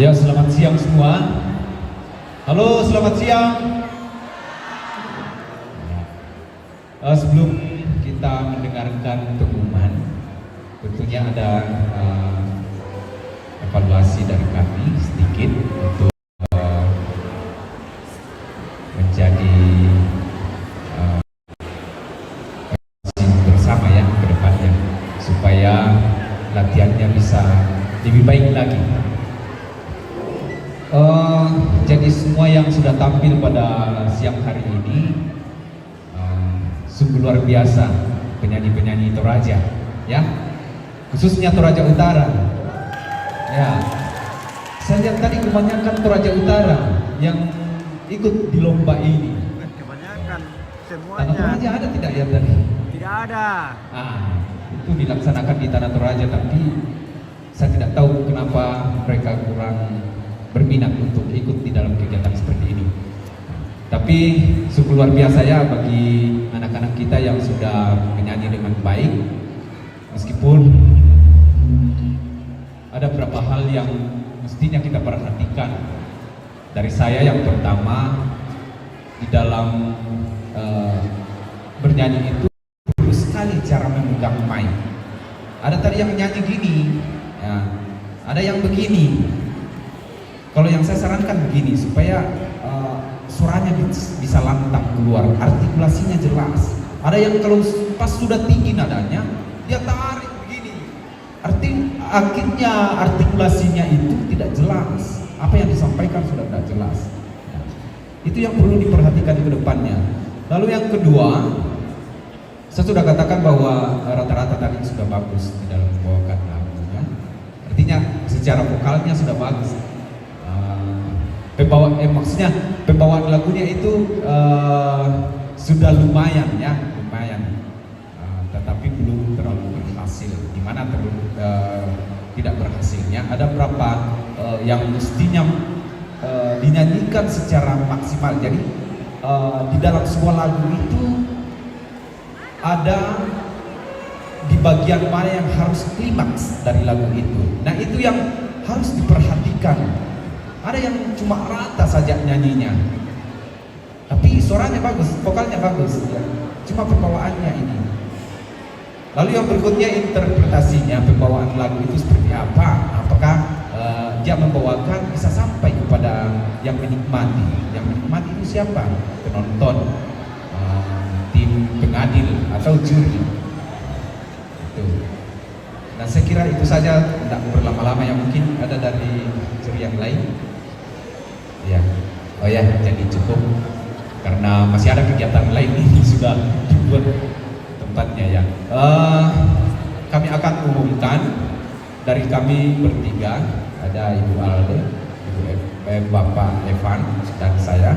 Ya, selamat siang semua. Halo, selamat siang. Sebelum kita mendengarkan pengumuman, tentunya ada evaluasi dari kami sedikit untuk menjadi bersama ya ke depannya, supaya latihannya bisa lebih baik lagi. Jadi semua yang sudah tampil pada siang hari ini sungguh luar biasa, penyanyi-penyanyi Toraja ya, khususnya Toraja Utara ya. Saya lihat tadi kebanyakan Toraja Utara yang ikut di lomba ini. Kebanyakan semuanya. Tanah Toraja ada tidak ya tadi? Tidak ada. Itu dilaksanakan di Tanah Toraja, tapi saya tidak tahu kenapa mereka kurang berminat untuk ikut di dalam kegiatan seperti ini. Tapi sungguh luar biasa ya bagi anak-anak kita yang sudah menyanyi dengan baik, meskipun ada beberapa hal yang mestinya kita perhatikan. Dari saya yang pertama, di dalam bernyanyi itu perlu sekali cara memegang mic. Ada tadi yang nyanyi gini ya, ada yang begini. Kalau yang saya sarankan begini, supaya suaranya bisa lantang keluar, artikulasinya jelas. Ada yang kalau pas sudah tinggi nadanya, dia tarik begini, akhirnya artikulasinya itu tidak jelas. Apa yang disampaikan sudah tidak jelas. Itu yang perlu diperhatikan ke depannya. Lalu yang kedua, saya sudah katakan bahwa rata-rata tadi sudah bagus di dalam membawakan lagunya. Artinya secara vokalnya sudah bagus. Maksudnya pembawaan lagunya itu sudah lumayan ya, tetapi belum terlalu berhasil. Dimana tidak berhasilnya ada berapa yang mestinya dinyanyikan secara maksimal. Jadi di dalam sebuah lagu itu ada di bagian mana yang harus klimaks dari lagu itu. Nah, itu yang harus diperhatikan. Ada yang cuma rata saja nyanyinya, tapi suaranya bagus, vokalnya bagus ya. Cuma pembawaannya ini. Lalu yang berikutnya interpretasinya, pembawaan lagu itu seperti apa? Apakah dia membawakan bisa sampai kepada yang menikmati? Yang menikmati itu siapa? Penonton, tim pengadil atau juri. Itu. Nah, saya kira itu saja, tidak berlama-lama. Yang mungkin ada dari juri yang lain. Ya, oh ya, jadi cukup karena masih ada kegiatan lain ini sudah dibuat tempatnya ya. Kami akan umumkan dari kami bertiga, ada Ibu Alde, Bapak Evan dan saya.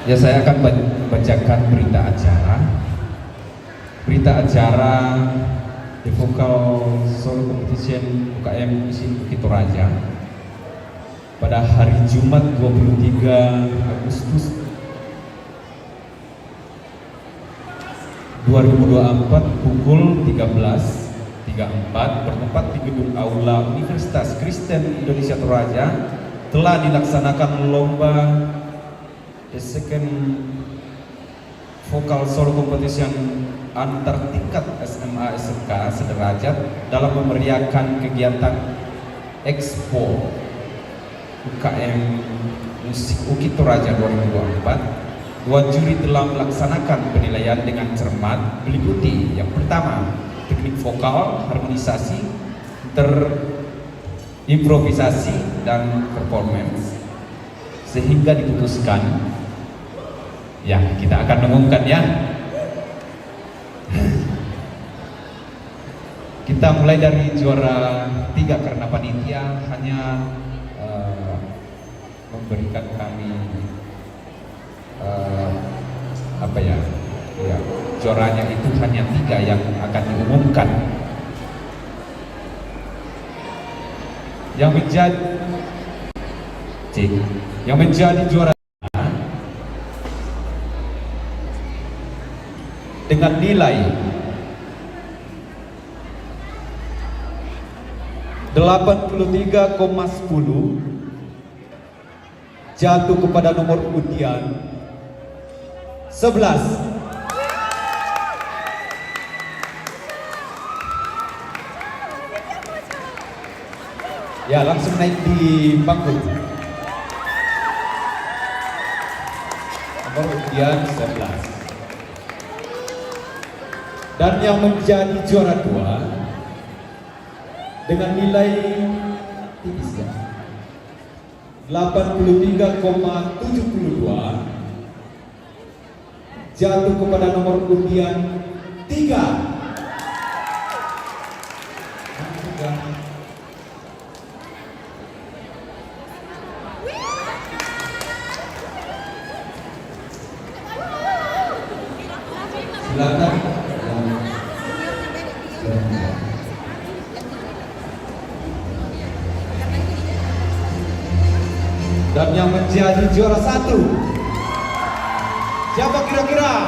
Ya, saya akan bacakan berita acara. Berita acara The Vocal Solo Competition UKM Bukit Toraja pada hari Jumat 23 Agustus 2024 pukul 13.34 bertempat di gedung Aula Universitas Kristen Indonesia Toraja telah dilaksanakan lomba The Second Vocal Solo Competition antar tingkat SMA SMK sederajat dalam memeriahkan kegiatan Expo UKM Musik Bukit Toraja 2024. Dua juri telah melaksanakan penilaian dengan cermat meliputi yang pertama teknik vokal, harmonisasi, improvisasi dan performance, sehingga diputuskan ya, kita akan umumkan ya. Kita mulai dari juara 3 karena panitia hanya memberikan kami juaranya itu hanya 3 yang akan diumumkan. Yang menjadi juara dengan nilai 83,10 jatuh kepada nomor undian 11. Ya, langsung naik di panggung. Nomor undian 11. Dan yang menjadi juara 2 dengan nilai tipis ya, 83,72 jatuh kepada nomor undian 3. Silakan. Dan yang menjadi juara 1 siapa kira-kira?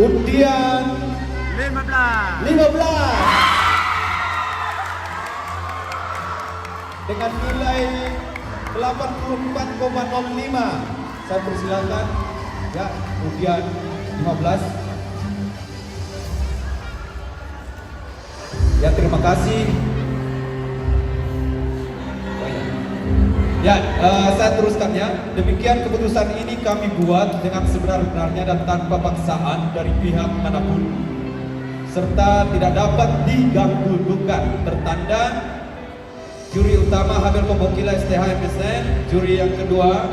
Undian 15 dengan nilai 84,05. Saya persilakan ya, undian 15. Ya, terima kasih. Ya, saya teruskan ya. Demikian keputusan ini kami buat dengan sebenar-benarnya dan tanpa paksaan dari pihak manapun, serta tidak dapat diganggu-gugat. Tertanda juri utama Habel Pembokila STH MSN, juri yang kedua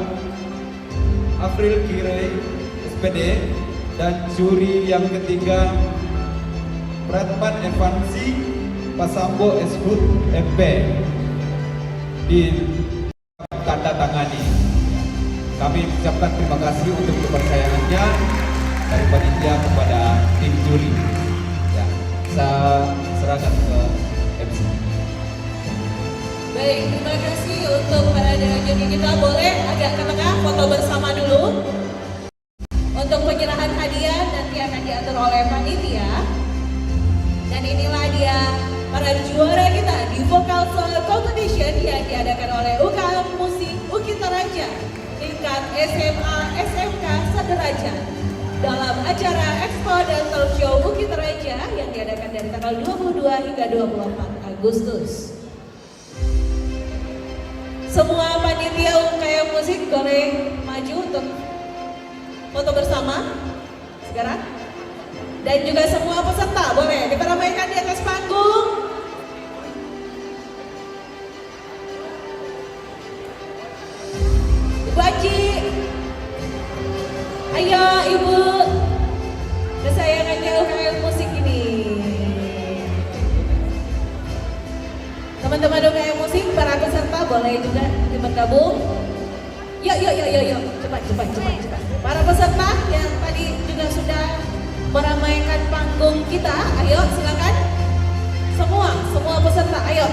April Kire SPD, dan juri yang ketiga Pratman Evansi Pasambo Eshut MP di tanda tangani. Kami ucapkan terima kasih untuk kepercayaannya dari panitia kepada tim juri. Ya, saya serahkan ke MC. Baik, terima kasih untuk para juri kita. Boleh agak ke tengah foto bersama dulu. Untuk penyerahan hadiah nanti akan diatur oleh panitia. Dan inilah dia para juara kita di Vokal Song Competition yang diadakan oleh UKM Musik Ukit Raja tingkat SMA SMK sederajat dalam acara Expo dan Talk Show Ukit Raja yang diadakan dari tanggal 22 hingga 24 Agustus. Semua panitia UKM Musik boleh maju untuk foto bersama sekarang. Dan juga semua peserta boleh kita ramaikan di atas panggung. Ibu Aji, ayo Ibu, kesayangannya UKM Musik ini. Teman-teman UKM Musik, para peserta boleh juga bergabung. Yuk, cepat. Para peserta yang tadi juga sudah meramaikan panggung kita, ayo silakan. Semua peserta, ayo.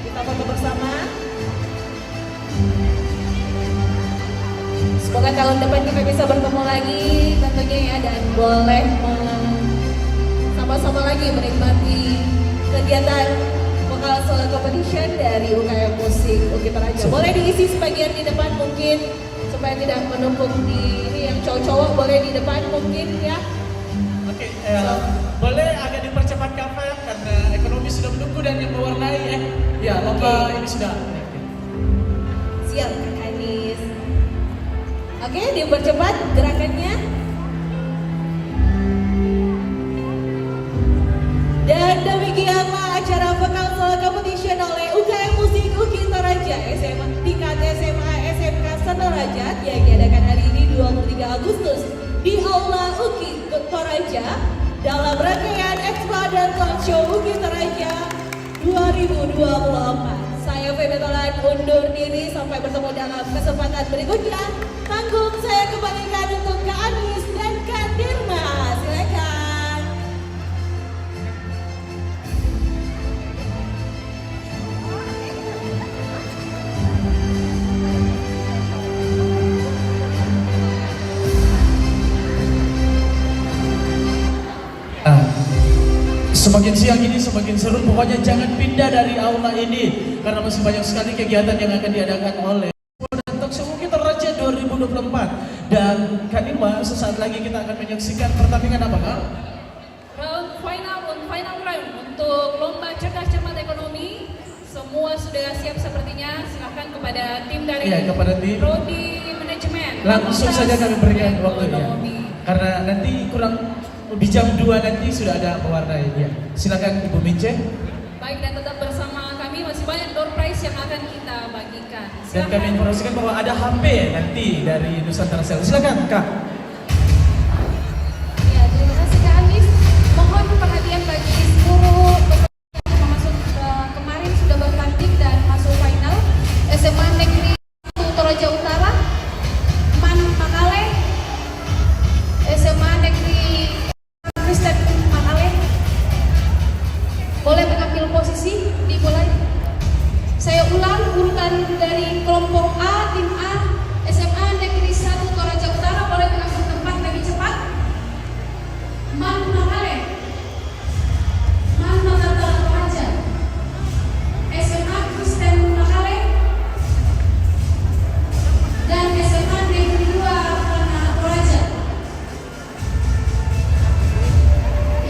Kita foto bersama. Semoga tahun depan kita bisa bertemu lagi tentunya ya, dan boleh sama-sama lagi menikmati kegiatan Vokal Song Competition dari UKM Musik Ukit Raja. Boleh diisi sebagian di depan mungkin supaya tidak menumpuk di ini, yang cowok-cowok boleh di depan mungkin ya. Oke, boleh agak dipercepat kapan karena ekonomi sudah menunggu dan yang mewarnai ya. Ya, lomba ini sudah. Siap, Kak Anis. Oke, dipercepat gerakannya. Dan demikianlah acara Vokal Song Competition oleh UKM Musik Ukit Raja SMA tingkat SMA SMK sederajat yang diadakan hari ini 23 Agustus di Aula Ukit Raja dalam rangkaian Expo dan Talk Show Ukit Raja 2024. Saya Feby Tolan undur diri, sampai bertemu dalam kesempatan berikutnya. Panggung saya kembalikan untuk Kak Anis dan Kak Dirma. Silakan. Semakin siang ini semakin seru, pokoknya jangan pindah dari aula ini karena masih banyak sekali kegiatan yang akan diadakan oleh Talk Show Kita Raja 2024. Dan Kak Nima, sesaat lagi kita akan menyaksikan pertandingan apa Kak? Final round untuk lomba cerdas cermat ekonomi. Semua sudah siap sepertinya. Silakan kepada tim dari Kepada tim Prodi Manajemen. langsung saja kami berikan waktunya ekonomi. karena nanti kurang lebih jam 2 nanti sudah ada pewarnai ya. Silakan Ibu Mince. Baik, dan tetap bersama kami, masih banyak door prize yang akan kita bagikan. Dan kami informasikan bahwa ada HP nanti dari Nusantara Sel. Silakan Kak. Ya, terima kasih Kak Anis. Mohon perhatian bagi seluruh peserta yang masuk kemarin sudah bertanding dan masuk final. SMA Negeri 1 Toraja Utara, MAN Makale, SMA Negeri Kristen Makale. Boleh mengambil posisi, dimulai. Saya ulang urutan dari kelompok A, tim A, SMA Negeri 1 Toraja Utara, boleh mengambil tempat lebih cepat. Man Makale, Man Makale Toraja, SMA Kristen Makale, dan SMA Negeri 2 Toraja.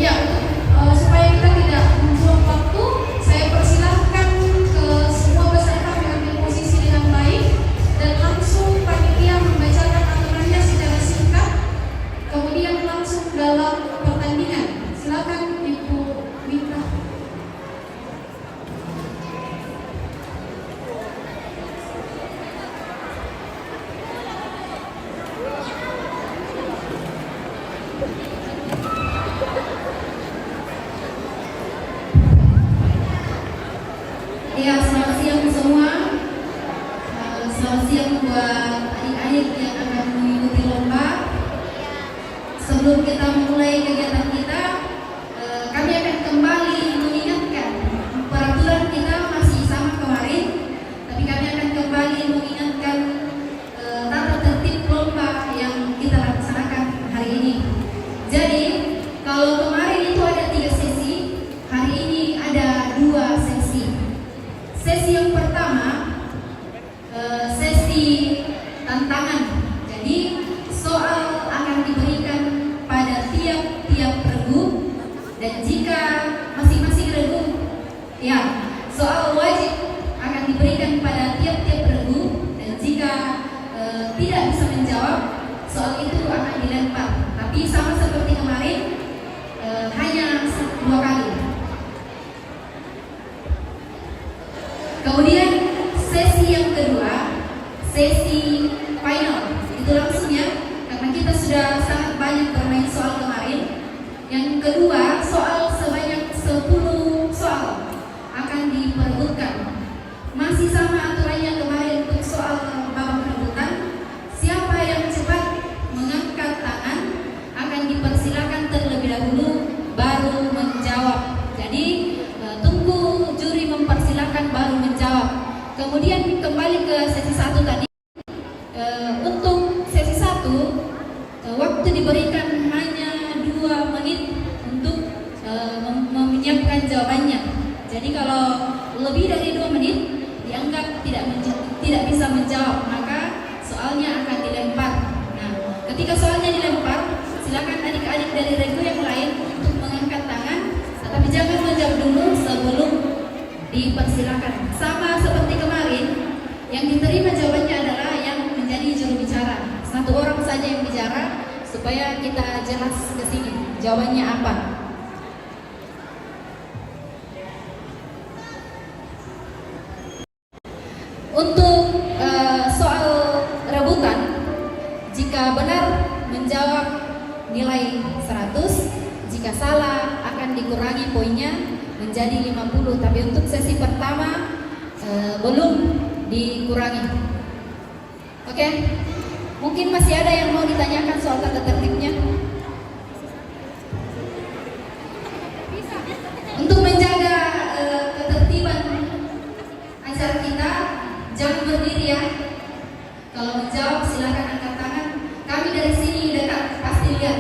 Ya, supaya kita tidak membuang waktu, saya persilahkan ke semua peserta mengambil posisi dengan baik dan langsung panitia membacakan aturannya secara singkat, kemudian langsung dalam pertandingan. Silakan Ibu Mita. Ya, selamat siang semua. Selamat siang buat adik-adik yang akan mengikuti lomba. Sebelum kita memulai kegiatan kita, kami akan kembali mengingatkan peraturan kita masih sama kemarin, tapi kami akan kembali mengingatkan tata tertib lomba yang kita laksanakan hari ini. Jadi, kalau kemarin itu ada 3 sesi, hari ini ada 2 sesi. Sesi yang pertama, sesi tantangan. Jadi soal akan diberikan pada tiap-tiap regu, dan jika masing-masing regu, ya, soal wajib akan diberikan pada tiap-tiap regu, dan jika tidak bisa menjawab, soal itu akan dilempar. Tapi sama seperti kemarin, hanya 2 kali. Kemudian sesi yang kedua, sesi final. Itu langsungnya karena kita sudah sangat banyak bermain soal kemarin. Yang kedua, soal sebanyak 10 soal akan diperebutkan. Masih sama aturannya kemarin untuk soal babak perebutan. Siapa yang cepat mengangkat tangan akan dipersilakan terlebih dahulu baru menjawab. Jadi tunggu juri mempersilahkan baru menjawab. Kemudian kembali ke sesi 1 tadi. Untuk sesi 1 waktu diberikan hanya 2 menit untuk menyiapkan jawabannya. Jadi kalau lebih dari 2 menit dianggap tidak bisa menjawab, maka soalnya akan dilempar. Nah, ketika soalnya dilempar, silakan adik-adik dari regu yang lain untuk mengangkat tangan, tapi jangan menjawab dulu sebelum dipersilakan. Sama seperti kemarin, yang diterima jawabannya adalah yang menjadi juru bicara. 1 orang saja yang bicara supaya kita jelas ke sini jawabannya apa. Untuk soal rebutan, jika benar menjawab nilai 100, jika salah akan dikurangi poinnya menjadi 50. Tapi untuk sesi pertama belum dikurangi. Oke? Mungkin masih ada yang mau ditanyakan soal tata tertibnya. Untuk menjaga ketertiban acara kita, jangan berdiri ya. Kalau menjawab silakan angkat tangan. Kami dari sini dekat, pasti lihat.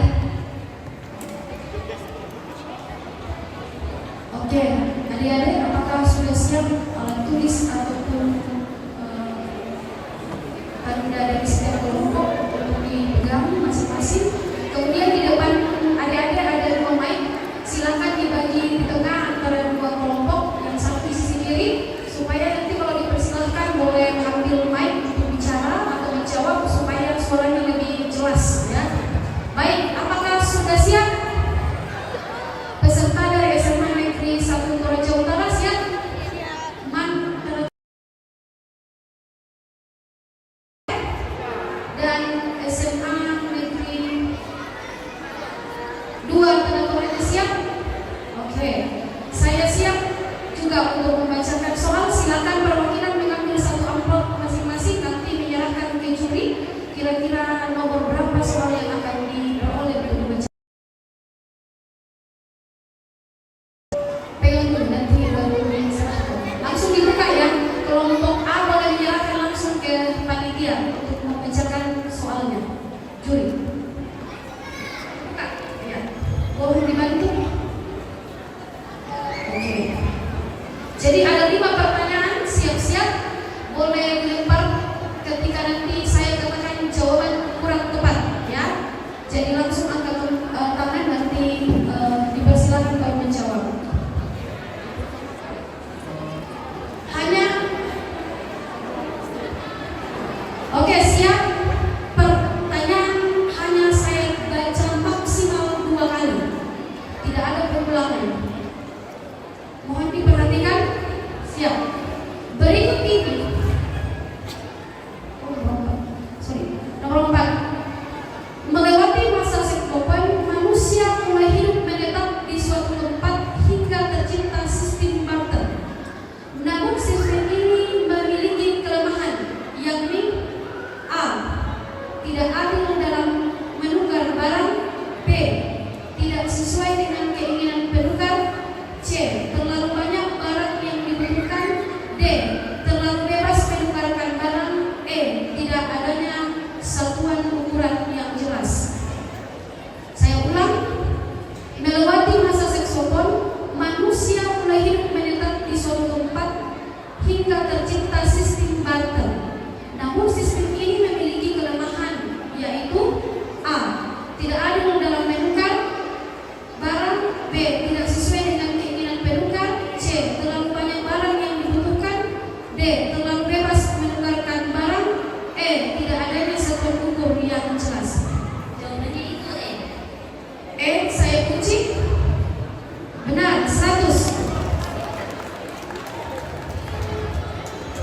dari setiap kelompok untuk dipegang masing-masing. Kemudian di depan adik-adik ada 2 mic, silakan dibagi di tengah antara 2 kelompok, yang satu di sisi kiri, supaya nanti kalau dipersilahkan boleh mengambil mic untuk bicara atau menjawab supaya suaranya lebih jelas ya. Baik, apakah sudah siap? Peserta dari SMA Negeri 1 Toraja Utara siap? Dan SMA Negeri 2 Tanah Toraja siap? Oke, saya siap juga untuk membacakan soal. Silakan perwakilan mengambil 1 amplop masing-masing, nanti menyerahkan ke juri kira-kira nomor berapa soal yang akan diperoleh untuk dibaca. Pegang dulu nanti baru diserahkan. Langsung dibuka ya. Kelompok A boleh menyerahkan langsung ke panitia untuk membacakan soalnya. Juri. Buka. Ya. Boleh dibantu? Oke. Jadi ada 5 pertanyaan, siap-siap. Boleh dilempar ketika nanti saya katakan jawaban kurang tepat ya. Jadi langsung angkat tangan, nanti dipersilakan kalau menjawab. Hanya oke, siap. Pertanyaan hanya saya baca maksimal 2 kali. Tidak ada pengulangan. Mohon diperhatikan. Siap. Berikut ini nomor 4. Melewati masa sektopan, manusia mulai hidup menetap di suatu tempat hingga tercipta sistem barter. Namun sistem ini memiliki kelemahan, yakni A. Tidak adil dalam menukar barang. B. Tidak sesuai dengan keinginan penukar. C. Terlalu banyak barang yang dibutuhkan. D. Terlalu bebas menukarkan barang. E. Tidak adanya satuan ukuran yang jelas. Saya ulang. Melewati masa seksopon, manusia mulai hidup menetap di suatu tempat hingga tercipta sistem barter. Namun sistem ini memiliki kelemahan, yaitu A. Tidak adil dalam menukar barang. B. Tidak sesuai dengan keinginan penukar. C. Terlalu banyak barang yang dibutuhkan. D. Terlalu bebas menukarkan barang. E. Tidak adanya satuan ukur yang jelas. Jawabannya itu E. E. Saya kunci. Benar, 100.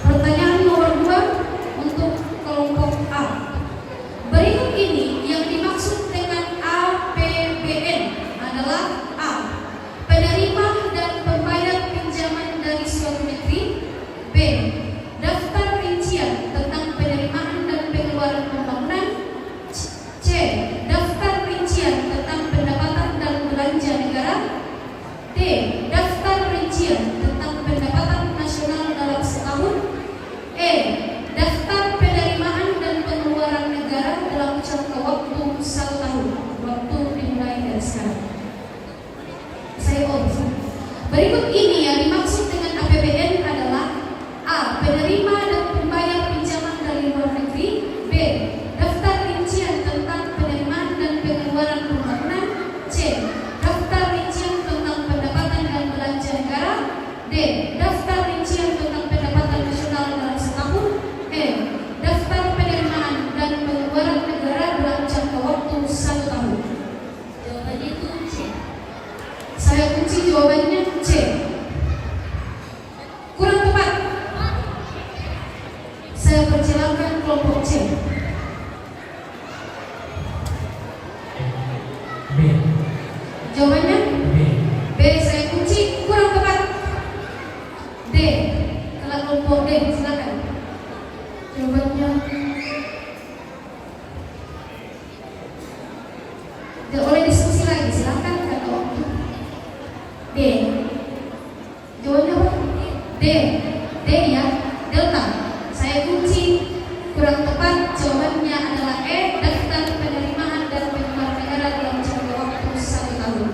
Pertanyaan nomor 2 untuk kelompok A. Berikut ini yang dimaksud dengan APBN adalah A. Penerima dan pembayar pinjaman dari suatu negeri. B. Daftar rincian tentang penerimaan dan pengeluaran pembangunan. C. Daftar rincian tentang pendapatan dan belanja negara. D. Daftar rincian tentang pendapatan nasional dalam setahun. E. Daftar penerimaan dan pengeluaran negara dalam jangka waktu 1 tahun. Waktu dimulai dari sekarang. Saya urus. Berikut ini yang dimaksud dengan APBN adalah A. Penerima dan pembayar pinjaman dari luar negeri. B. Daftar rincian tentang penerimaan dan pengeluaran pembangunan. C. Daftar rincian tentang pendapatan dan belanja negara. D. Daftar rincian tentang pendapatan nasional dalam setahun. E. Daftar penerimaan dan pengeluaran negara dalam jangka waktu 1 tahun. Jawabannya itu C. Saya kunci jawabannya C. Kurang tepat. Saya persilakan kelompok C. B. Jawabannya B. B. Saya kunci. Kurang tepat. D. Kalau kelompok D, silakan. Jawabannya boleh diskusi lagi, silakan kata waktu. D. Jawabannya apa? D. D ya. Delta. Saya kunci. Kurang tepat. Jawabannya adalah E. Daftar penerimaan dan pengeluaran negara dalam jangka waktu 1 tahun.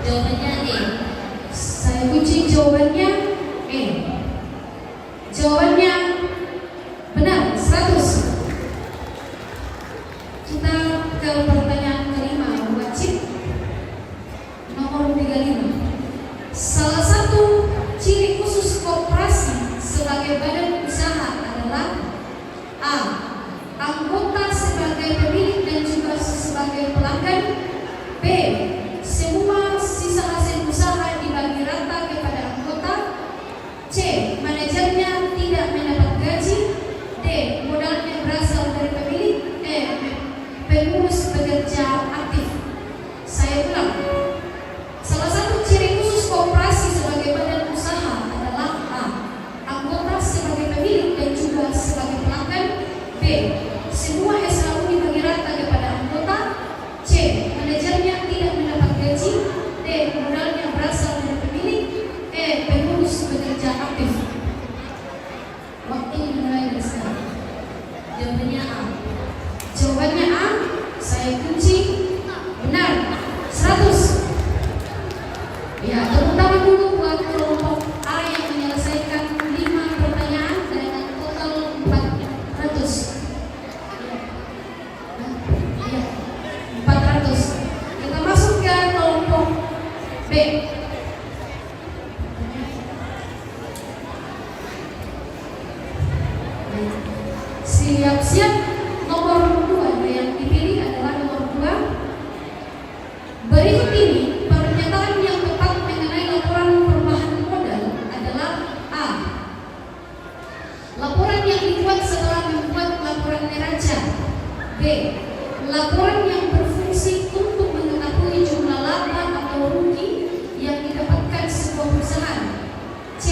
Jawabannya E. Saya kunci jawabannya E. Jawabannya benar, 100. Kita ke pertanyaan kelima, wajib nomor 35. Salah satu ciri khusus koperasi sebagai badan usaha adalah A. Anggota sebagai pemilik dan juga sebagai pelanggan. B. Semua sisa hasil usaha dibagi rata kepada anggota. C. Manajernya tidak mendapat gaji. D. Modalnya berasal dari pemilik. E. Pengurus pekerja aktif. Saya ulang. Salah satu ciri khusus koperasi sebagai badan usaha adalah A. Anggota sebagai pemilik dan juga sebagai pelanggan. B. Semua SKU dibagi rata kepada anggota. C. Manajernya tidak mendapat gaji. D. Modalnya berasal dari pemilik. E. Pengurus pekerja aktif. Waktu dimulai dari sekarang. Jawabannya A. Jawabannya A. Saya kunci benar, 100. Ya, tepuk tangan dulu buat kelompok A yang menyelesaikan 5 pertanyaan dengan total 400. Ya, 400. Kita masuk ke kelompok B. Siap-siap. Nomor 2 yang dipilih adalah nomor 2. Berikut ini pernyataan yang tepat mengenai laporan perubahan modal adalah A. Laporan yang dibuat setelah membuat laporan neraca. B. Laporan yang berfungsi untuk mengetahui jumlah laba atau rugi yang didapatkan sebuah perusahaan. C.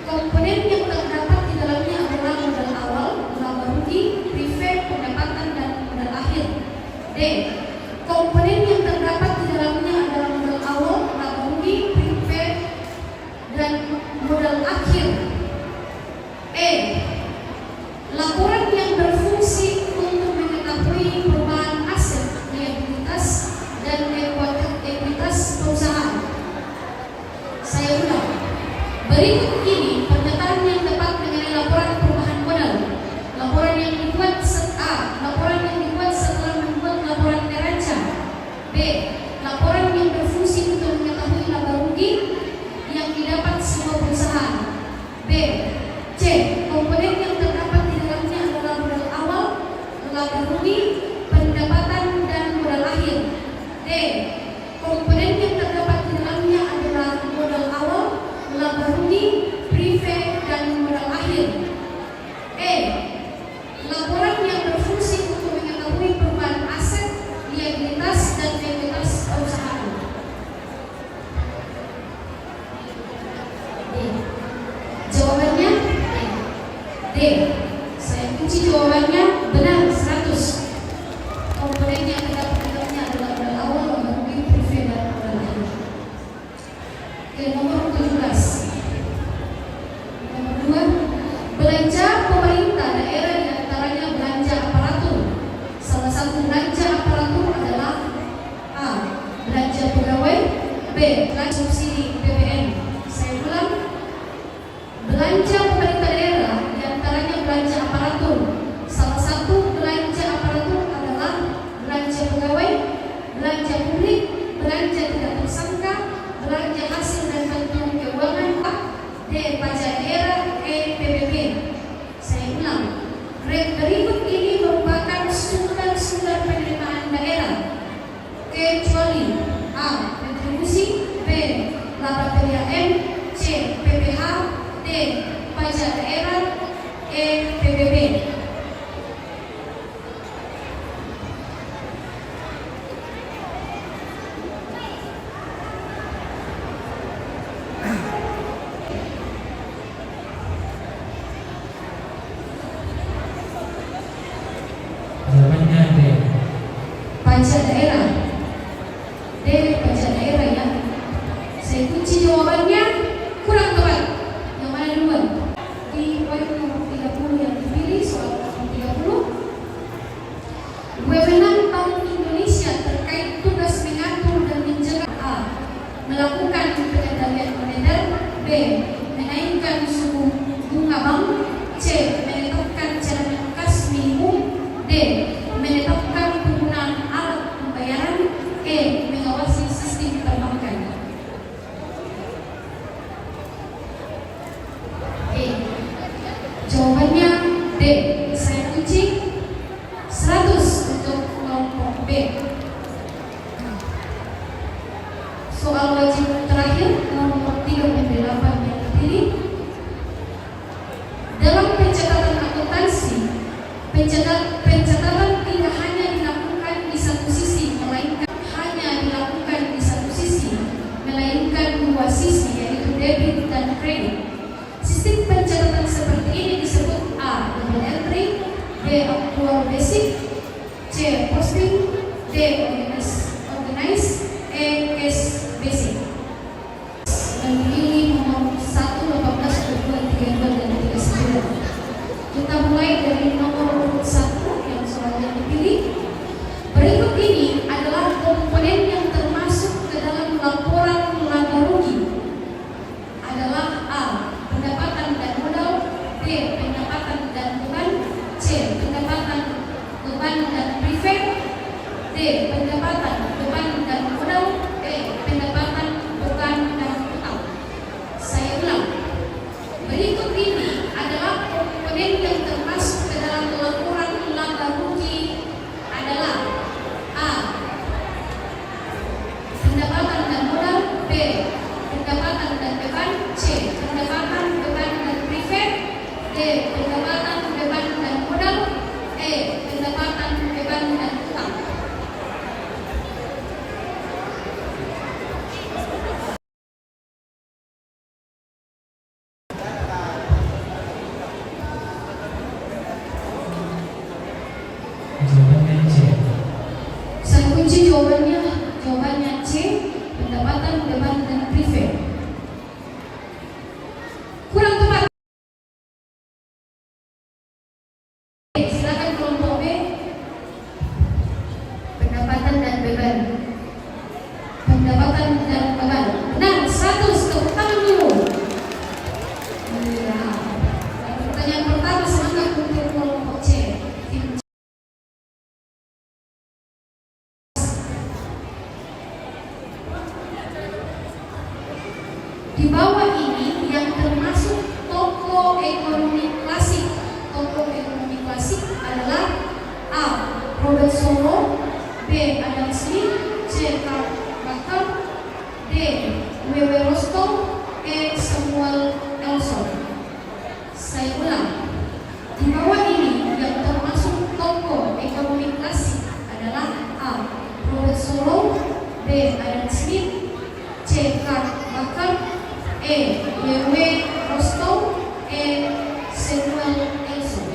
Komponen yang terdapat di dalamnya adalah modal awal, laba rugi, preferred, pendapatan, dan modal akhir. D. Komponen yang terdapat di dalamnya adalah modal awal, laba rugi, preferred, dan modal akhir. E. Laporan yang berfungsi untuk mengetahui perubahan aset, liabilitas, dan ekuitas perusahaan. Saya ulang. Berikut ini pernyataan yang tepat mengenai laporan perubahan modal. Laporan yang dibuat laporan yang dibuat setelah membuat laporan neraca. B. Laporan yang berfungsi untuk mengetahui laba rugi yang didapat sebuah perusahaan. B. C. Komponen yang terdapat di dalamnya adalah modal awal, laba rugi, pendapatan, dan modal akhir. D. Komponen yang terdapat di dalamnya adalah modal awal, laba rugi, preferred, dan modal akhir. E. Laporan yang berfungsi untuk mengetahui perubahan aset, liabilitas, dan ekuitas perusahaan. D. Jawabannya D. Saya kunci jawabannya benar, 100. Komponen yang terdapat di dalamnya adalah modal awal, laba rugi, preferred, dan modal akhir. Oke, nomor 17. Nomor 2, belanja pemerintah daerah diantaranya belanja aparatur. Salah satu belanja aparatur adalah A. Belanja pegawai. B. Belanja subsidi BPN. Saya ulang. Belanja pemerintah daerah diantaranya belanja aparatur. Salah satu belanja aparatur adalah belanja pegawai, belanja publik, belanja tidak tersangka, belanja hasil dan bantuan keuangan. A. D. Pajak daerah. E. PBB. Saya ulang. Berikut ini merupakan sumber-sumber penerimaan daerah kecuali A. Retribusi. B. Laba PDAM. C. PPH. D. Pajak daerah. E. PBB. Jawabannya D. Pajak daerah. D. Pajak daerah ya. Saya kunci jawabannya kurang tepat. Yang mana duluan? Di poin nomor 30 yang dipilih, soal nomor 30. Wewenang Bank Indonesia terkait tugas mengatur dan mencegah A. melakukan pengendalian moneter. B. Menaikkan suku bunga bank. C. Menetapkan cadangan kas minimum. D. Menetapkan penggunaan alat pembayaran. E. Mengawasi sistem perbankan. E. Jawabannya D. Saya kunci 100 untuk kelompok B. Soal wajib terakhir nomor 38 yang dipilih. Dalam pencatatan akuntansi, pencatatan tidak hanya dilakukan di satu sisi, melainkan dua sisi, yaitu debit dan kredit. Sistem pencatatan seperti ini disebut A. Double entry, B. Actual basic, C. Posting, D. Organize, E. Cash basic. Memilih nomor 1, 18, 22, 32, dan 39. Kita mulai dari nomor urut 1 yang soalnya dipilih. Berikut ini adalah komponen yang termasuk ke dalam laporan laba rugi. Adalah A. Pendapatan dan modal, B. Pendapatan dan beban, C. Pendapatan, beban dan preferred, D. Pendapatan, beban dan modal, E. Pendapatan, beban dan utang. Saya ulang. Berikut ini adalah komponen yang termasuk ke dalam laporan laba rugi. Adalah A. Pendapatan dan modal, B. Pendapatan dan beban, C. Pendapatan, beban dan preferred, D. Pendapatan, beban dan modal, E. Pendapatan, beban dan utang. Jawabannya C. Saya kunci jawabannya C. Pendapatan, beban dan preferred. Kurang tepat. Silakan kelompok B. Pendapatan dan beban. Pendapatan dan beban. Benar, 100. Tepuk tangan dulu. Iya. Pertanyaan pertama semangat untuk kelompok C. Di bawah ini yang termasuk toko ekonomi klasik. Toko ekonomi klasik adalah A. Robert Solow, B. Adam Smith, C. Karl Barker, D. W.W. Rostow, E. Samuel Elson. Saya ulang. Di bawah ini yang termasuk toko ekonomi klasik adalah A. Robert Solow, B. Adam Smith, C. Karl Barker, E. W.W. Rostow, E. Samuel Elson.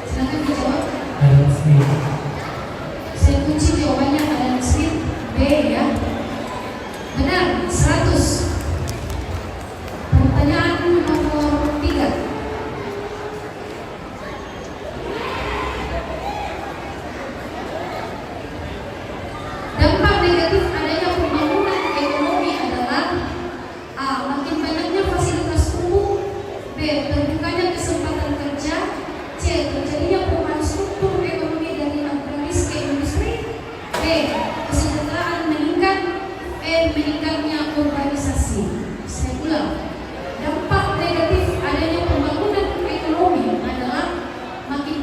Silakan dijawab. Adam Smith. Saya kunci jawabannya Adam Smith, B ya. Benar, 100. Pertanyaan nomor 3. Dampak negatif adanya pembangunan ekonomi adalah A. Makin banyaknya fasilitas umum, B. Terbukanya kesempatan kerja, C. Terjadinya perubahan struktur ekonomi dari agraris ke industri, D. Kesejahteraan meningkat, E. Meningkatnya urbanisasi. Saya ulang. Dampak negatif adanya pembangunan ekonomi adalah makin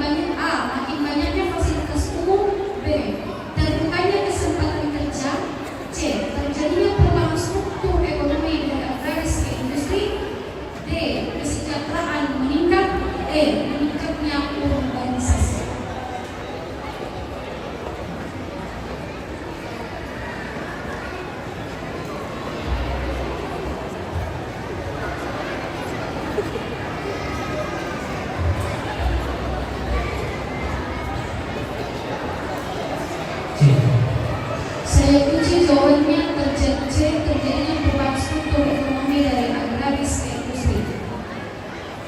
banyaknya fasilitas umum, B. Terbukanya kesempatan kerja, C. Terjadinya perubahan struktur ekonomi dari agraris ke industri, D. Kesejahteraan meningkat, E. Meningkatnya urbanisasi.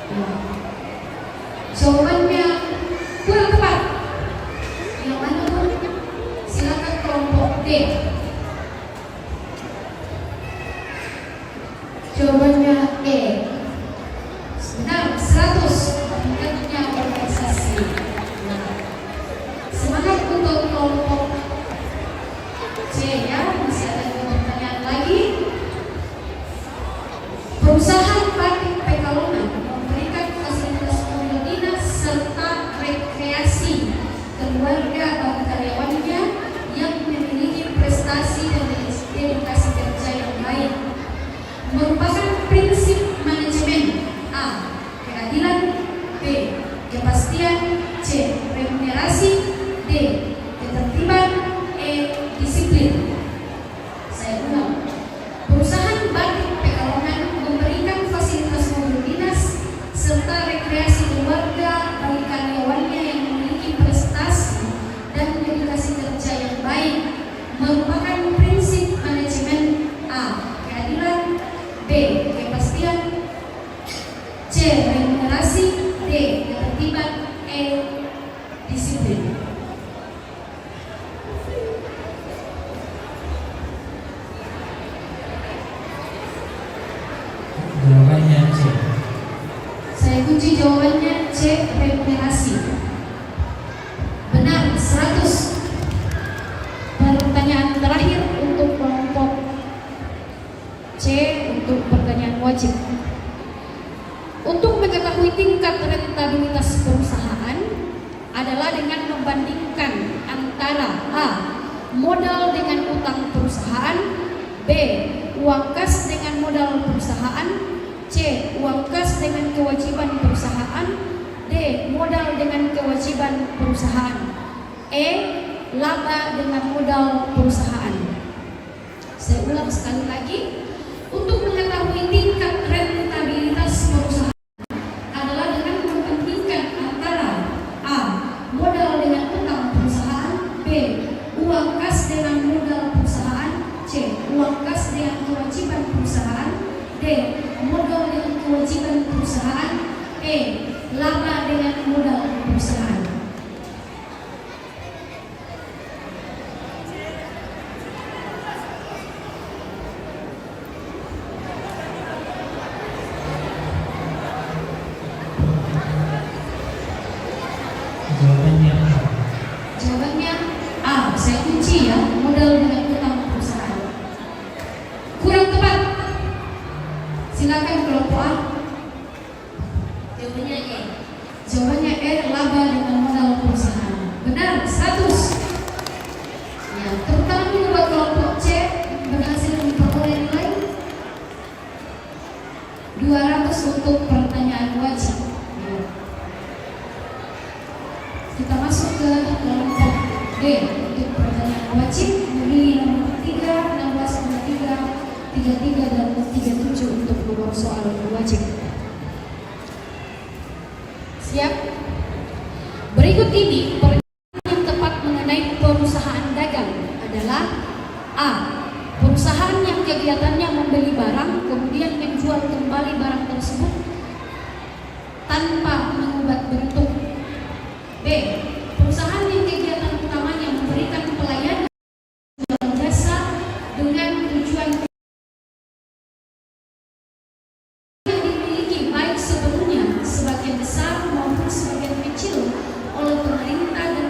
Ya. Jawabannya kurang tepat. Yang mana Bu? Silakan kelompok D. Jawabannya E. Benar, 100 meningkatnya organisasi. Nah, semangat untuk kelompok C ya, masih ada 2 pertanyaan lagi. Perusahaan batik Pekalongan memberikan fasilitas mobil dinas serta rekreasi keluarga bagi karyawannya yang memiliki prestasi dan dedikasi kerja yang baik. Merupakan prinsip manajemen: A. Keadilan, B. Kepastian, C. Remunerasi, D. Ketertiban, E. Disiplin. Saya ulang. Perusahaan batik Pekalongan memberikan fasilitas mobil dinas serta rekreasi keluarga bagi karyawannya yang memiliki prestasi dan dedikasi kerja yang baik. Merupakan prinsip manajemen: A. Keadilan, B. Kepastian, C. Remunerasi, D. Ketertiban, E. Disiplin. Jawabannya C. Saya kunci jawabannya C. Remunerasi. Benar, 100. Pertanyaan terakhir untuk kelompok C untuk pertanyaan wajib. Untuk mengetahui tingkat rentabilitas perusahaan adalah dengan membandingkan antara A. Modal dengan utang perusahaan, B. Uang kas dengan modal perusahaan, C. Uang kas dengan kewajiban perusahaan, D. Modal dengan kewajiban perusahaan, E. Laba dengan modal perusahaan. Saya ulang sekali lagi. Untuk mengetahui tingkat rentabilitas perusahaan adalah dengan membandingkan antara A. Modal dengan utang perusahaan, B. Uang kas dengan modal perusahaan, C. Uang kas dengan kewajiban perusahaan, D. Modal dengan kewajiban perusahaan, E. Laba dengan modal perusahaan. Jawabannya A. Jawabannya A. Saya kunci ya, modal dengan utang perusahaan. Kurang tepat. Silakan kelompok A. Jawabannya E. Jawabannya E. Laba dengan modal perusahaan. Benar, 100. Ya, tepuk tangan dulu buat kelompok C berhasil memperoleh nilai 200 untuk pertanyaan wajib. Ya. Kita masuk ke kelompok D untuk pertanyaan wajib. Memilih nomor 3, 16,3, 33 dan 37 untuk nomor soal wajib. Siap? Berikut ini pernyataan yang tepat mengenai perusahaan dagang adalah A. Perusahaan yang kegiatannya membeli barang kemudian menjual kembali barang tersebut tanpa mengubah bentuk. B. Perusahaan yang kegiatan utamanya memberikan pelayanan jual jasa dengan tujuan yang dimiliki baik sepenuhnya sebagian besar maupun sebagian kecil oleh pemerintah dan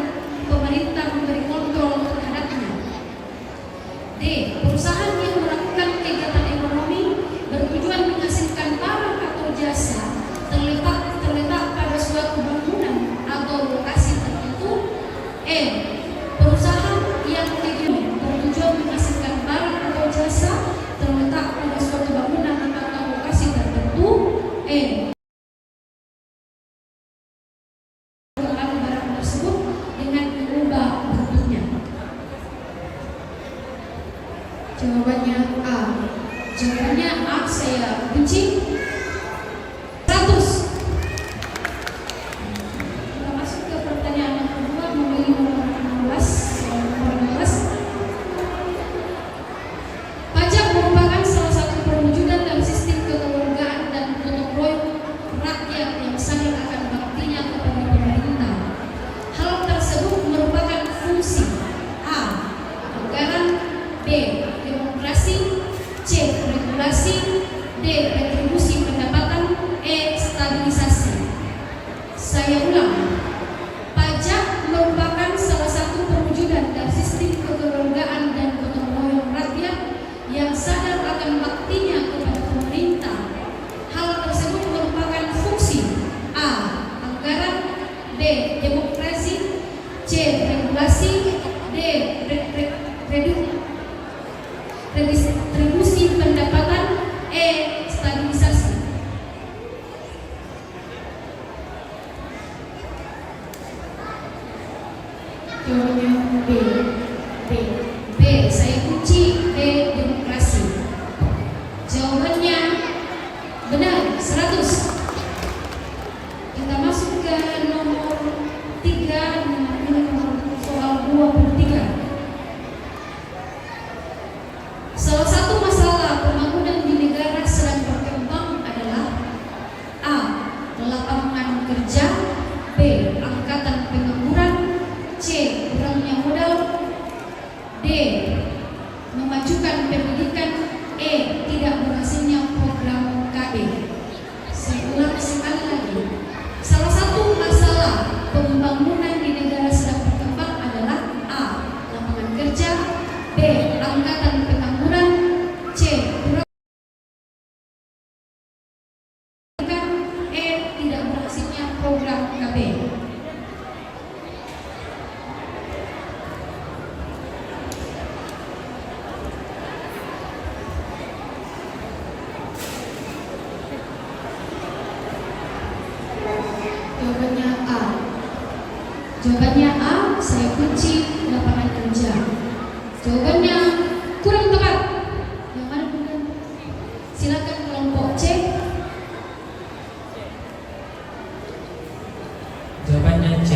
Jawabannya B. B. B. Saya kunci B. Demokrasi. Jawabannya benar 100. Kita masuk ke nomor 3, nomor soal 23. Salah satu masalah pembangunan di negara sedang berkembang adalah A. Lapangan kerja, B. Angkatan pengangguran, C. Kurangnya modal, D. Memajukan pendidikan, E. Tidak berhasilnya program KB. Saya ulang sekali lagi. Salah satu masalah pembangunan di negara sedang berkembang adalah A. Lapangan kerja, B. Angkatan pengangguran, C. Kurang pendidikan, E. Tidak berhasilnya program KB. Jawabannya A. Jawabannya A, saya kunci lapangan kerja. Jawabannya kurang tepat. Yang mana benar? Silakan kelompok C. Jawabannya C.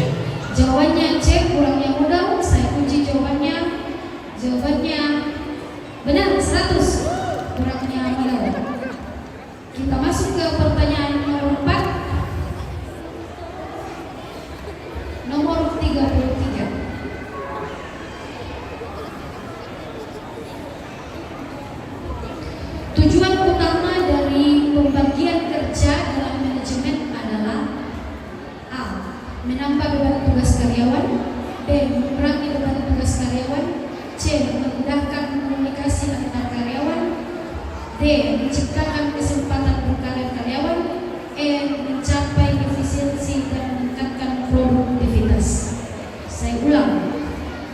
Jawabannya C, kurangnya modal. Saya kunci jawabannya. Jawabannya benar 100. Kurangnya modal. Kita masuk ke pertanyaan nomor 4. Nomor 33. Tujuan utama dari pembagian kerja dalam manajemen adalah A. Menambah beban tugas karyawan, B. Mengurangi beban tugas karyawan, C. Memudahkan komunikasi antar karyawan, D. Menciptakan kesempatan berkarir karyawan, E. Mencapai efisiensi dan meningkatkan produktivitas. Saya ulang.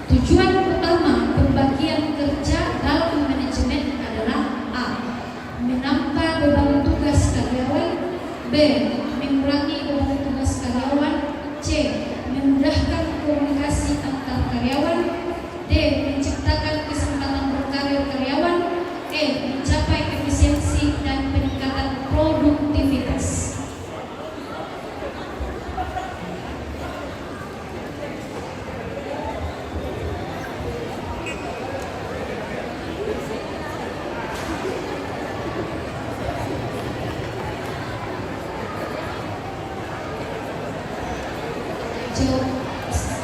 Tujuan utama pembagian kerja dalam manajemen adalah A. Menambah beban tugas karyawan, B. Mengurangi beban tugas karyawan, C. Memudahkan komunikasi antar karyawan, D. Menciptakan kesempatan berkarir karyawan, E. Mencapai efisiensi dan peningkatan produktivitas.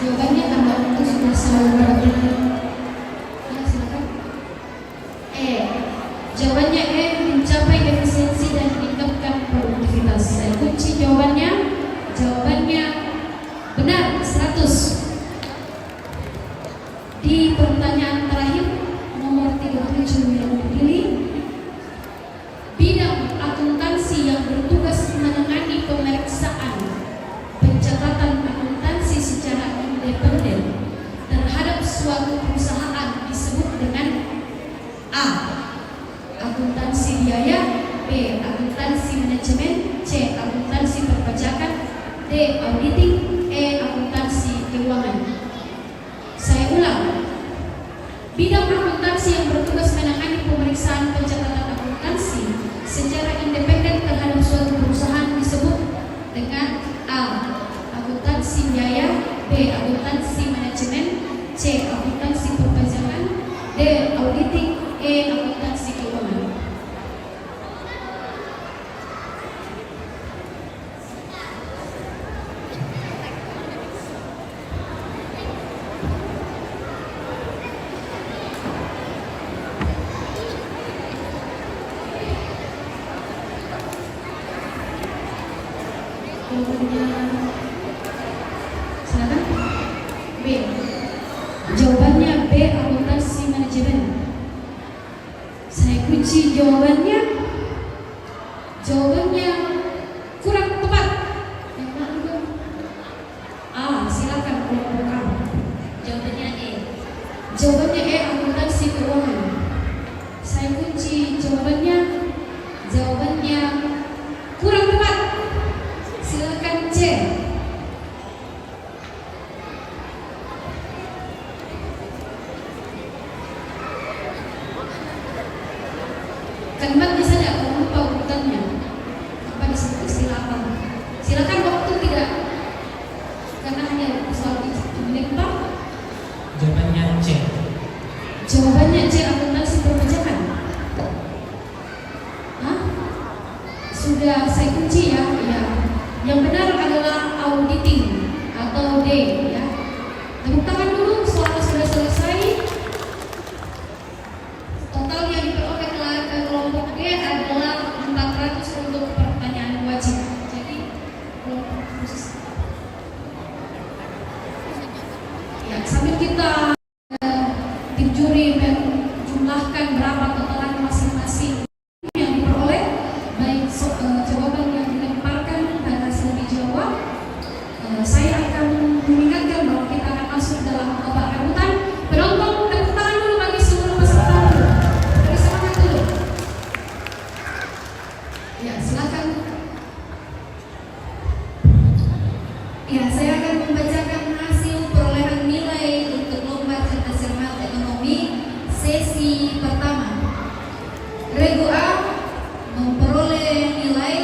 Jawabannya tambah itu sudah saya ya, silakan. E. Jawabannya E. Mencapai efisiensi dan meningkatkan produktivitas. Saya kunci jawabannya. Jawabannya benar 100. Di pertanyaan terakhir nomor 37 yang dipilih, bidang akuntansi yang bertugas menangani pemeriksaan pencatatan akuntansi secara independen terhadap suatu perusahaan disebut dengan A. Akuntansi biaya, B. Akuntansi manajemen, C. Akuntansi perpajakan, D. Auditing, E. Akuntansi keuangan. Saya ulang. Bidang akuntansi yang bertugas menangani pemeriksaan pencatatan akuntansi secara independen terhadap suatu perusahaan disebut dengan A. Akuntansi biaya, B. Akuntansi manajemen, C. Akuntansi perpajakan, D. Auditing, E. Akuntansi keuangan. Silakan. B. Jawabannya B. Akuntansi manajemen. Saya kunci jawabannya. Jawabannya kurang tepat. Yang mana itu? A. Silakan kelompok A. Jawabannya E. Jawabannya E. Akuntansi keuangan. Saya kunci jawabannya. Jawabannya kurang tepat. Silakan C. ya. Tepuk tangan dulu, soal sudah selesai. Total yang diperoleh kelompok D adalah 400 untuk pertanyaan wajib. Jadi kelompok khusus. Ya, sambil kita tim juri menjumlahkan berapa totalan masing-masing yang diperoleh, baik jawaban yang dilemparkan dan hasil dijawab, saya akan mengingatkan bahwa kita akan masuk dalam babak rebutan. Penonton, tepuk tangan dulu bagi seluruh peserta dulu. Beri semangat dulu. Ya, silakan. Ya, saya akan membacakan hasil perolehan nilai untuk lomba cerdas cermat ekonomi sesi pertama. Regu A memperoleh nilai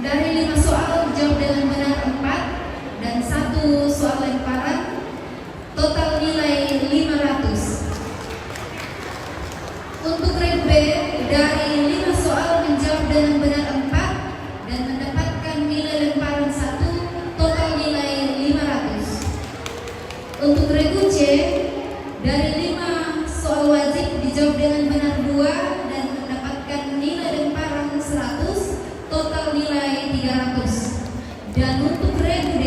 dari 5 soal jawab dengan benar 4 dan 1 soal lemparan, total nilai 500. Untuk regu B dari 5 soal menjawab dengan benar 4 dan mendapatkan nilai lemparan 1, total nilai 500. Untuk regu C dari 5 soal wajib dijawab dengan benar 2 dan mendapatkan nilai lemparan 100, total nilai 300. Dan untuk regu D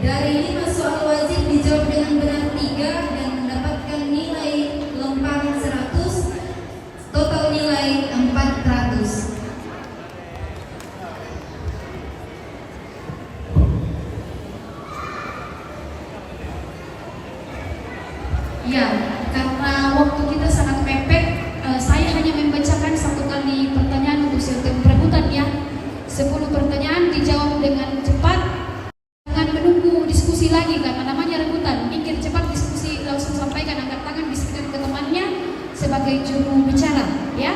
dari 5 soal wajib dijawab dengan benar 3 dan mendapatkan nilai lemparan 100, total nilai 400. Ya, karena waktu kita sangat mepet, saya hanya membacakan 1 kali pertanyaan untuk sistem perebutan ya. 10 pertanyaan dijawab dengan cepat, jangan menunggu diskusi lagi karena namanya rebutan. Pikir cepat, diskusi langsung sampaikan, angkat tangan, bisikan ke temannya sebagai juru bicara ya.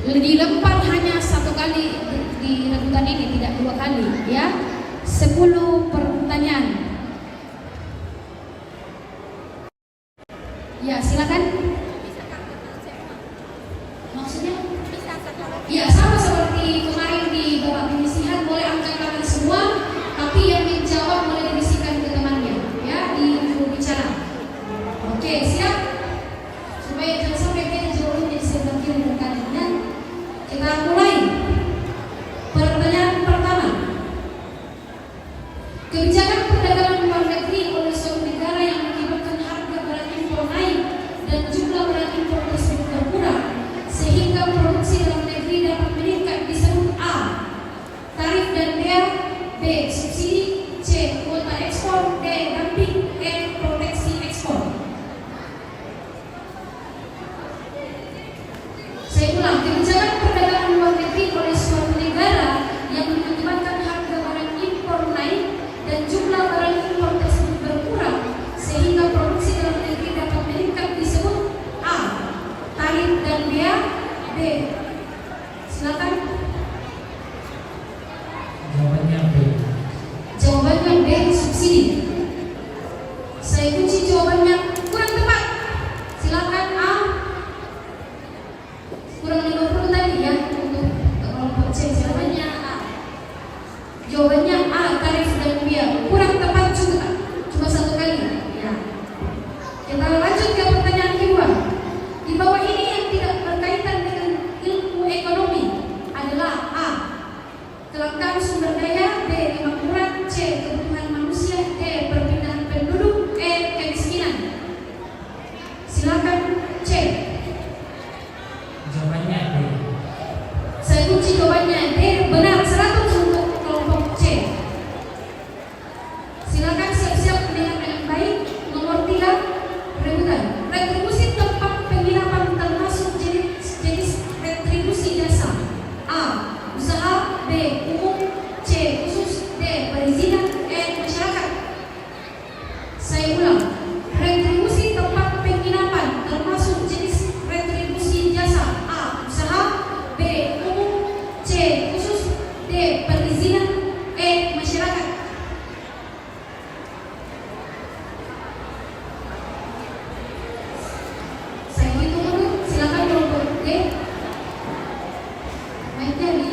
Dilempar hanya 1 kali di rebutan ini, tidak 2 kali ya. 10 pertanyaan. Ya, silakan. Maksudnya? Ya, sama seperti kemarin di babak penyisihan, boleh angkat tangan semua, tapi yang menjawab boleh dibisikan ke temannya, ya, di juru bicara. Oke, siap? Supaya jangan sampai beda jawabannya di sebelah kiri dan kanan. Dan kita mulai. Pertanyaan pertama. Kebijakan perdagangan luar negeri oleh suatu negara yang mengakibatkan harga barang impor naik dan jumlah barang impor tersebut berkurang sehingga produksi dalam negeri dapat meningkat disebut A. Tarif dan bea, B. Subsidi, C. Kuota ekspor, D. Dumping, E. Proteksi ekspor. Saya ulang, kebijakan perdagangan luar negeri oleh suatu negara yang mengakibatkan harga barang impor naik dan jumlah barang impor tersebut berkurang sehingga produksi dalam negeri dapat meningkat disebut A. Tarif dan bea, B. Silakan. Jawabannya B. Jawabannya B. Subsidi. Saya kunci jawabannya kurang tepat. Silakan A. Kurang 50 tadi ya untuk kelompok C. Jawabannya A. Jawabannya A. Tarif dan bea. Kurang tepat juga. Cuma 1 kali. Ya. Kita lanjut ke pertanyaan kedua. Di bawah ini yang tidak berkaitan dengan ilmu ekonomi adalah A. Kelangkaan sumber daya, B. Kemakmuran, C. Kebutuhan manusia, D. Perpindahan penduduk, E. Kemiskinan. Silakan C. Jawabannya B. Saya kunci jawabannya D. Benar 100 untuk kelompok C. Silakan siap-siap mendengar dengan baik. Nomor 3, rebutan. Retribusi tempat penginapan termasuk jenis retribusi jasa. A. Usaha, B. Umum, C. Khusus, D. Perizinan, E. Masyarakat. Saya ulang. Retribusi tempat penginapan termasuk jenis retribusi jasa. A. Usaha, B. Umum, C. Khusus, D. Perizinan, E. Masyarakat. Saya hitung dulu. Silakan kelompok D. Baiknya di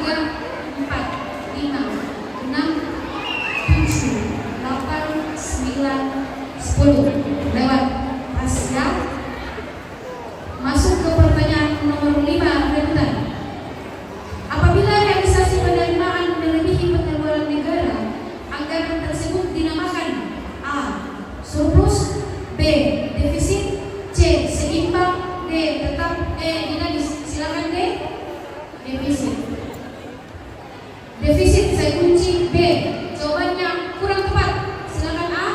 4, 5, 6, 7, 8, 9, 10. Lewat Asia. Masuk ke pertanyaan nomor 5, rebutan. Apabila realisasi penerimaan melebihi pengeluaran negara, anggaran tersebut dinamakan A. surplus, B. defisit, C. seimbang, D. tetap, E. dinamis. Silakan D. Defisit. Defisit saya kunci B. Jawabannya kurang tepat. Silakan A.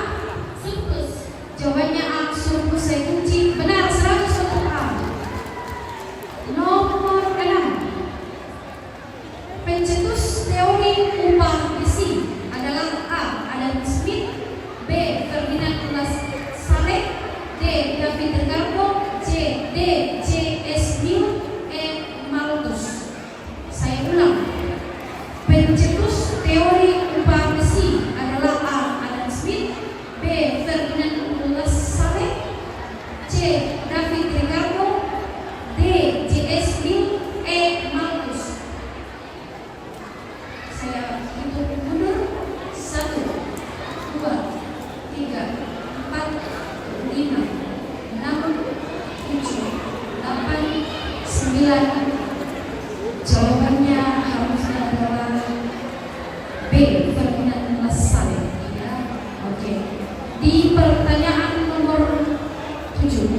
Surplus. Jawabannya A. Surplus saya kunci. Benar 100 untuk A. Nomor 6. Pencetus teori upah besi adalah A. Adam Smith, B. Ferdinand Lassalle, D. David Ricardo, C. D. J.S. Mill, E. Malthus. Saya ulang. Pencetus teori upah besi adalah A. Adam Smith, B. Ferdinand Lassalle, C. David Ricardo, D. J.S. Mill, E. Malthus. Saya hitung mundur. 1, 2, 3, 4, 5, 6, 7, 8, 9. Jawabannya harusnya adalah B. Ferdinand Lassalle. Ya, oke. Di pertanyaan nomor 7,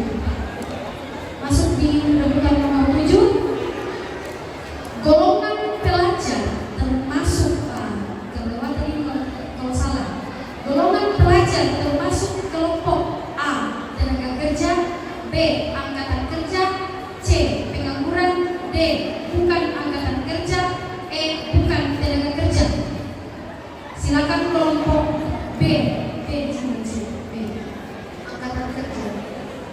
masuk di rebutan nomor 7. Golongan pelajar termasuk kelewat tadi kalau salah. Golongan pelajar termasuk kelompok A. tenaga kerja, B. angkatan kerja, C. pengangguran, D. bukan angkatan kerja, E. bukan tenaga kerja. Silakan kelompok B. B. Angkatan kerja.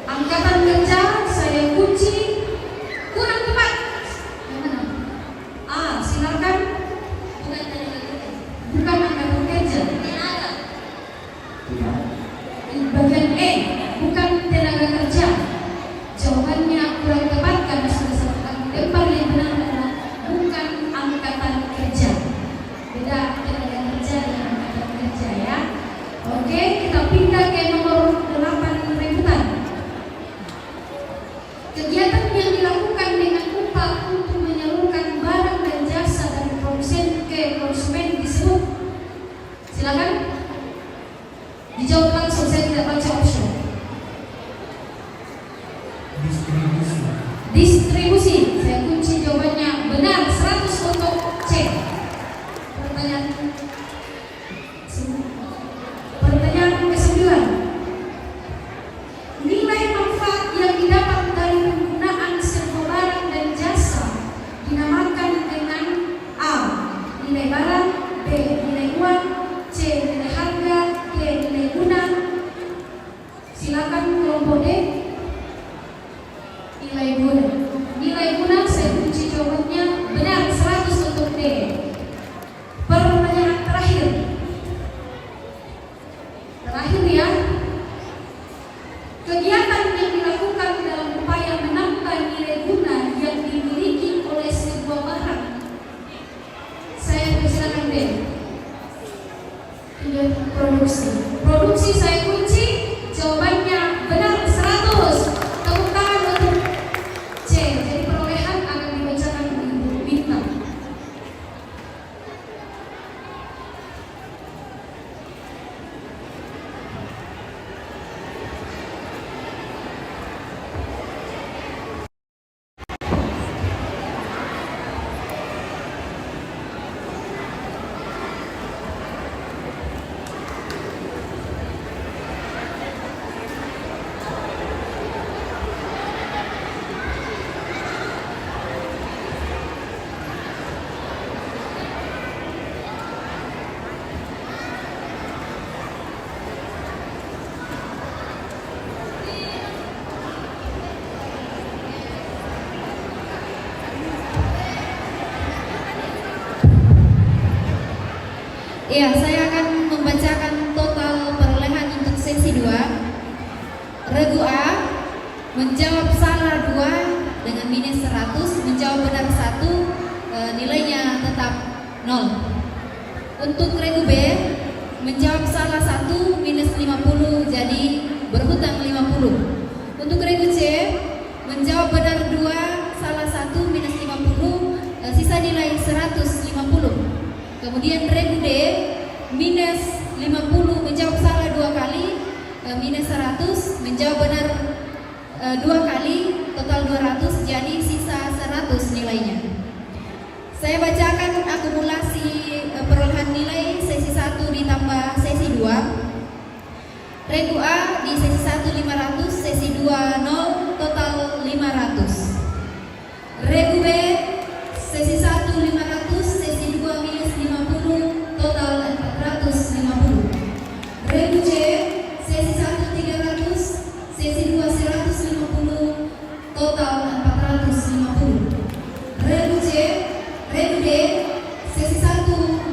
Angkatan kerja saya kunci. Kurang tepat. Yang mana? A. Silakan. Bukan tenaga kerja. Bukan angkatan kerja. Bagian E. bukan tenaga kerja. Jawabannya kurang tepat karena sudah satu kali lempar. Yang benar adalah bukan angkatan kerja. Beda tenaga kerja dan angkatan kerja ya. Oke, kita pindah ke nomor 8 rebutan. Kegiatan yang dilakukan dengan upah untuk menyalurkan barang dan jasa dari produsen ke konsumen disebut. Silakan dijawab langsung, saya tidak baca option. Distribusi. Distribusi, saya kunci jawabannya benar 100 untuk C. Pertanyaan ke-9. Nilai manfaat yang didapat dari penggunaan sebuah barang dan jasa dinamakan dengan A. nilai barang, B. nilai uang, C. nilai harga, D. nilai guna. Silakan kelompok D. Nilai guna. Nilai guna saya kunci jawabannya benar 100 untuk D. Pertanyaan terakhir. Terakhir ya. Kegiatan yang dilakukan dalam upaya menambah nilai guna yang dimiliki oleh sebuah barang. Saya persilakan D. Produksi. Produksi saya kunci jawabannya benar 100. Tepuk tangan untuk C. Jadi perolehan akan dibacakan Ibu Bintang. Ya, saya akan membacakan total perolehan untuk sesi 2. Regu A menjawab salah 2 dengan minus 100, menjawab benar 1, nilainya tetap 0. Untuk regu B, menjawab salah 1 minus 50, jadi berhutang 50. Untuk regu C, menjawab benar 2, salah 1 minus 50, sisa nilai 150. Kemudian regu D, minus 50, menjawab salah 2 kali, minus 100, menjawab benar 2 kali, total 200, jadi sisa 100 nilainya. Saya bacakan akumulasi perolehan nilai sesi 1 ditambah sesi 2. Regu A di sesi 1 500, sesi 2 0, total 500. Regu B sesi 1 500, sesi 2 minus 50, total 450. Regu C sesi 1 300, sesi 2 150, total 450. Regu D sesi 1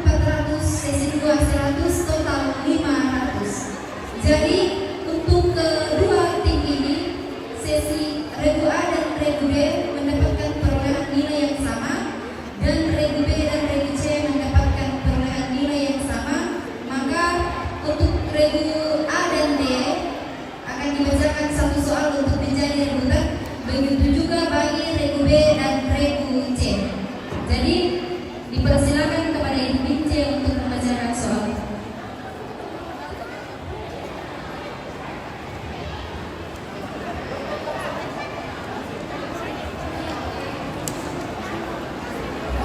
400, sesi 2 100, total 500. Jadi untuk kedua tim ini, sesi regu A dan regu B mendapatkan perolehan nilai yang sama, dan regu B dan regu C mendapatkan perolehan nilai yang sama. Maka untuk regu A dan D akan dibacakan satu soal untuk menjadi rebutan. Begitu juga bagi regu B dan regu C. Jadi dipersilakan kepada Ibu Bince untuk membacakan soal.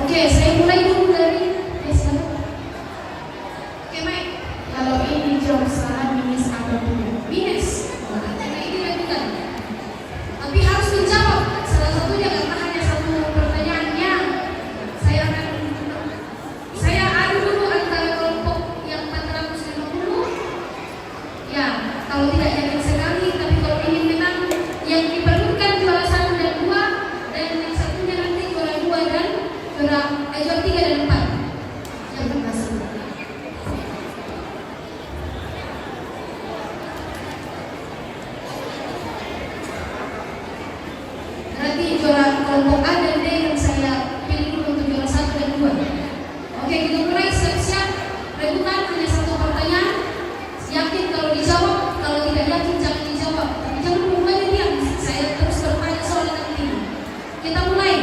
Oke, saya mulai dulu dari Oke, Mike. Kalau ini jawab salah minus apa dulu? Minus. Karena ini rebutan. Tapi harus menjawab salah satunya, karena hanya satu pertanyaannya. Saya adu dulu antara kelompok yang 450. Ya, kalau tidak yakin sekali, tapi kalau ingin menang, yang diperlukan juara 1 dan 2, dan yang satunya nanti juara 2 dan juara 3 dan 4. Yang berhasil. Berarti juara kelompok A dan D yang saya pilih dulu untuk juara 1 dan 2. Oke, kita mulai, siap-siap. Rebutan hanya satu pertanyaan. Yakin kalau dijawab, kalau tidak yakin jangan dijawab. Tapi jangan mulai diam, saya terus bertanya soal nanti. Kita mulai.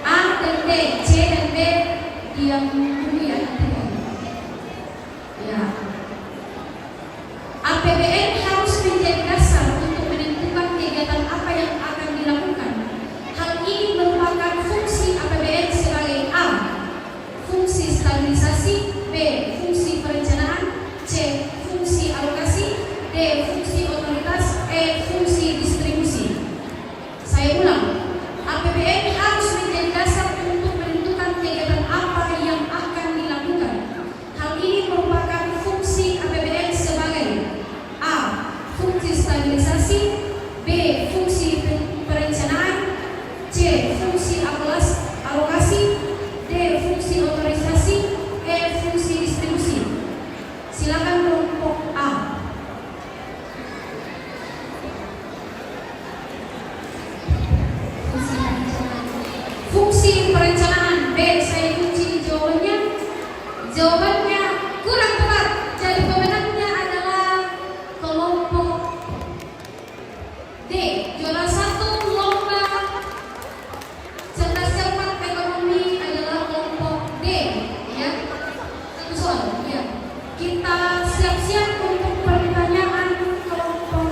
A dan D, C dan D, diam dulu ya. Ya. APBN harus menjadi dasar untuk menentukan kegiatan apa yang akan dilakukan. Hal ini merupakan fungsi APBN sebagai A, fungsi stabilisasi, B, fungsi perencanaan, C, fungsi alokasi, D, fungsi otoritas, E, fungsi distribusi. Saya ulang, APBN harus menjadi dasar untuk menentukan kegiatan apa yang akan dilakukan. Hal ini merupakan fungsi APBN sebagai A, fungsi stabilisasi, B, fungsi perencanaan, C, fungsi alokasi, D, fungsi otorisasi, E, fungsi distribusi. Silakan kelompok A. Fungsi perencanaan, B, saya kunci jawabannya. Jawabannya kurang tepat. Jadi pemenangnya adalah kelompok D. Juara 1 lomba cerdas cermat ekonomi adalah kelompok D. Ya, satu soal. Ya, kita siap-siap untuk pertanyaan kelompok.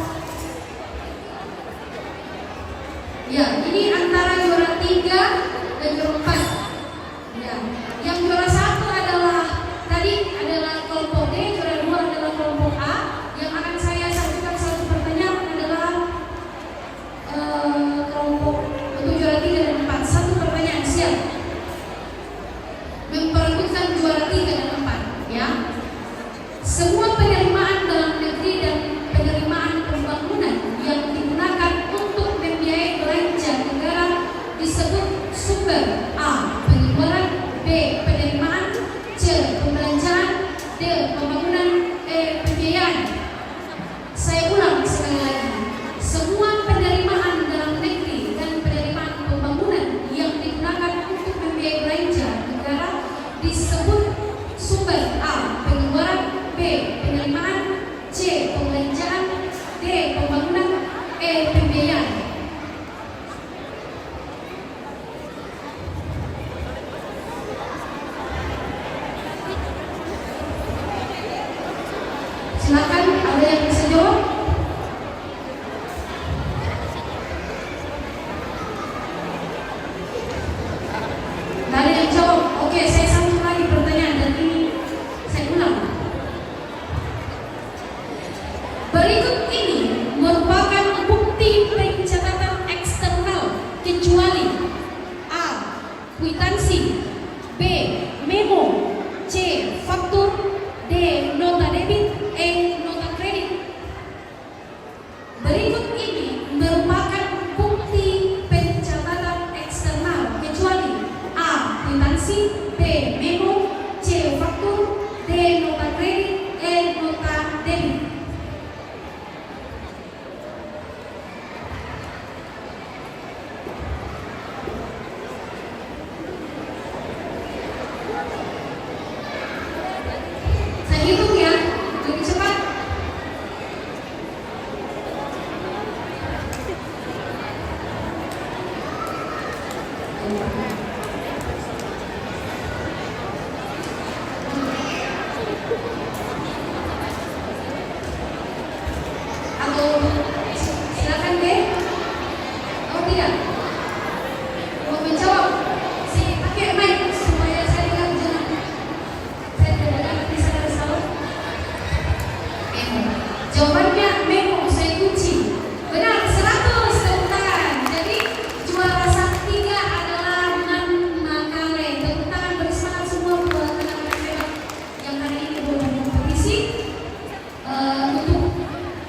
Ya, ini antara juara 3 dan juara 4. Ya, yang juara 1 adalah tadi adalah kelompok D, juara 2 adalah kelompok A. Yang akan saya sampaikan satu pertanyaan adalah kelompok untuk juara 3 dan 4. Satu pertanyaan, siap? Memperebutkan juara 3 dan 4, ya. Semua penerimaan dalam negeri dan penerimaan pembangunan yang digunakan untuk membiayai belanja negara disebut sumber A, pengeluaran, B, penerimaan Berikut ini merupakan bukti pencatatan eksternal kecuali A. Kwitansi, B. Memo, C. Faktur, D. Nota kredit, E. Nota debit. Saya hitung ya, lebih cepat. Atau silakan deh. Oh tidak. Mau menjawab? Si pakai mic supaya saya dengar jangan. Saya tidak dengar bisa ada salah. Jawabannya memo, saya kunci. Benar, 100 tepuk tangan. Jadi juara satu tiga adalah Man Makale. Tepuk tangan bersemangat semua buat anak-anak hebat yang hari ini berkompetisi. Untuk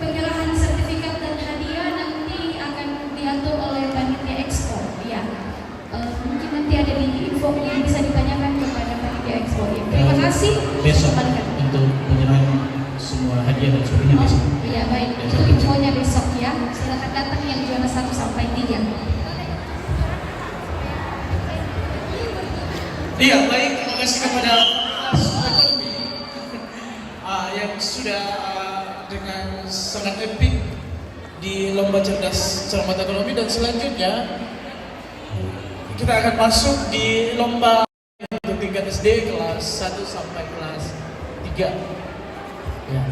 penyerahan sertifikat dan hadiah nanti akan diatur oleh panitia ekspor. Ya, mungkin nanti ada di info yang bisa ditanyakan kepada panitia ekspor. Ya. Terima kasih. Besok Kembalikan. untuk penyerahan semua hadiah dan sebagainya besok. Iya baik, itu infonya besok ya. Silakan datang yang juara 1 sampai 3. Iya, baik. Terima kasih kepada ekonomi yang sudah dengan sangat epik di lomba cerdas cermat ekonomi, dan selanjutnya kita akan masuk di lomba untuk tingkat SD kelas 1 sampai kelas 3. Ya.